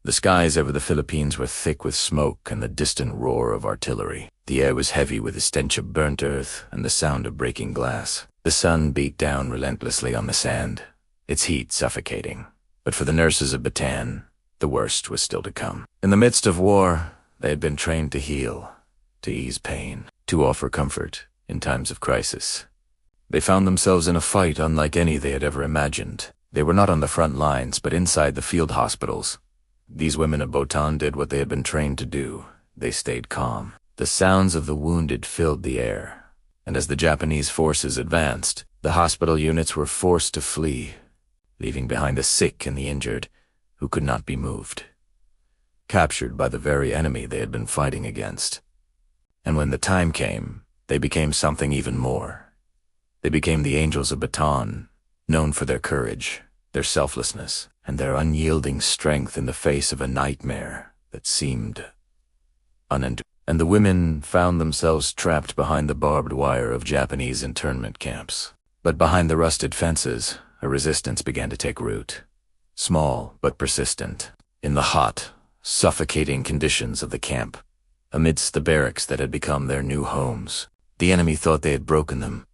The skies over the Philippines were thick with smoke and the distant roar of artillery. The air was heavy with the stench of burnt earth and the sound of breaking glass. The sun beat down relentlessly on the sand, its heat suffocating. But for the nurses of Bataan, the worst was still to come. In the midst of war, they had been trained to heal, to ease pain, to offer comfort in times of crisis. They found themselves in a fight unlike any they had ever imagined. They were not on the front lines, but inside the field hospitals. These women of Bataan did what they had been trained to do. They stayed calm. The sounds of the wounded filled the air, and as the Japanese forces advanced, the hospital units were forced to flee, leaving behind the sick and the injured who could not be moved, captured by the very enemy they had been fighting against. And when the time came, they became something even more. They became the Angels of Bataan, known for their courage, their selflessness, and their unyielding strength in the face of a nightmare that seemed unendurable. And the women found themselves trapped behind the barbed wire of Japanese internment camps. But behind the rusted fences, a resistance began to take root. Small but persistent. In the hot, suffocating conditions of the camp, amidst the barracks that had become their new homes, the enemy thought they had broken them.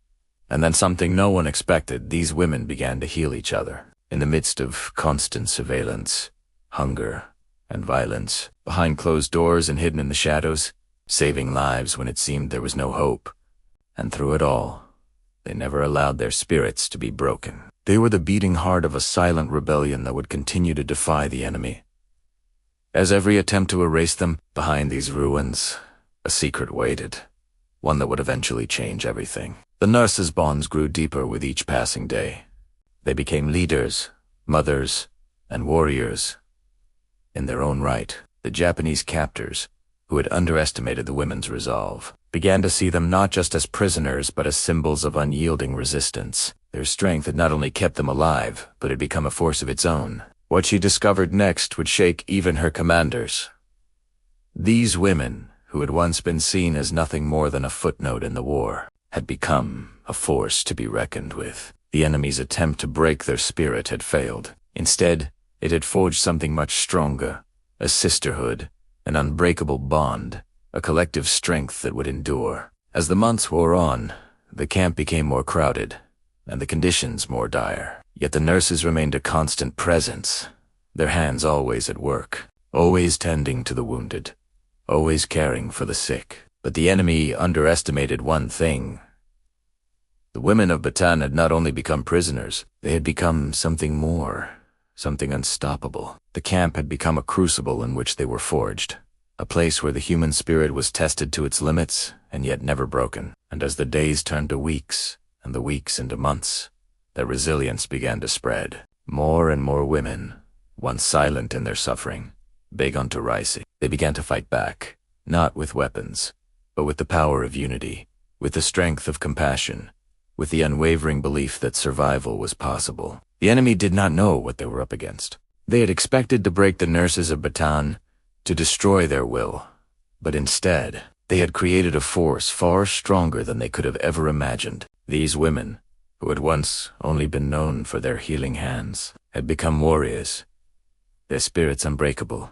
And then something no one expected, these women began to heal each other. In the midst of constant surveillance, hunger, and violence, behind closed doors and hidden in the shadows, saving lives when it seemed there was no hope. And through it all, they never allowed their spirits to be broken. They were the beating heart of a silent rebellion that would continue to defy the enemy. As every attempt to erase them, behind these ruins, a secret waited, one that would eventually change everything. The nurses' bonds grew deeper with each passing day. They became leaders, mothers, and warriors. In their own right, the Japanese captors, who had underestimated the women's resolve, began to see them not just as prisoners but as symbols of unyielding resistance. Their strength had not only kept them alive, but had become a force of its own. What she discovered next would shake even her commanders. These women, who had once been seen as nothing more than a footnote in the war, had become a force to be reckoned with. The enemy's attempt to break their spirit had failed. Instead, it had forged something much stronger, a sisterhood, an unbreakable bond, a collective strength that would endure. As the months wore on, the camp became more crowded, and the conditions more dire. Yet the nurses remained a constant presence, their hands always at work, always tending to the wounded, always caring for the sick. But the enemy underestimated one thing. The women of Bataan had not only become prisoners, they had become something more, something unstoppable. The camp had become a crucible in which they were forged, a place where the human spirit was tested to its limits and yet never broken. And as the days turned to weeks, and the weeks into months, their resilience began to spread. More and more women, once silent in their suffering, began to rise. They began to fight back, not with weapons, but with the power of unity, with the strength of compassion, with the unwavering belief that survival was possible. The enemy did not know what they were up against. They had expected to break the nurses of Bataan, to destroy their will, but instead, they had created a force far stronger than they could have ever imagined. These women, who had once only been known for their healing hands, had become warriors, their spirits unbreakable,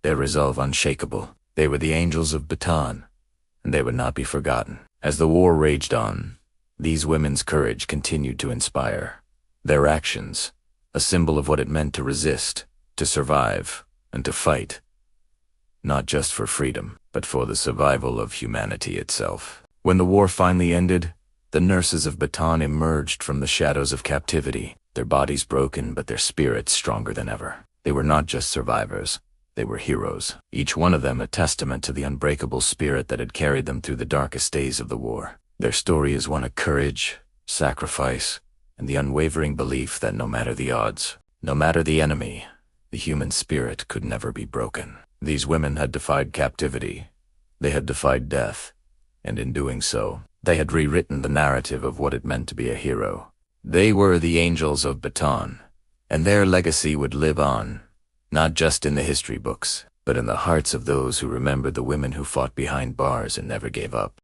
their resolve unshakable. They were the Angels of Bataan, and they would not be forgotten. As the war raged on, these women's courage continued to inspire. Their actions, a symbol of what it meant to resist, to survive, and to fight, not just for freedom, but for the survival of humanity itself. When the war finally ended, the nurses of Bataan emerged from the shadows of captivity, their bodies broken but their spirits stronger than ever. They were not just survivors, they were heroes, each one of them a testament to the unbreakable spirit that had carried them through the darkest days of the war. Their story is one of courage, sacrifice, and the unwavering belief that no matter the odds, no matter the enemy, the human spirit could never be broken. These women had defied captivity, they had defied death, and in doing so, they had rewritten the narrative of what it meant to be a hero. They were the Angels of Bataan, and their legacy would live on, not just in the history books, but in the hearts of those who remembered the women who fought behind bars and never gave up.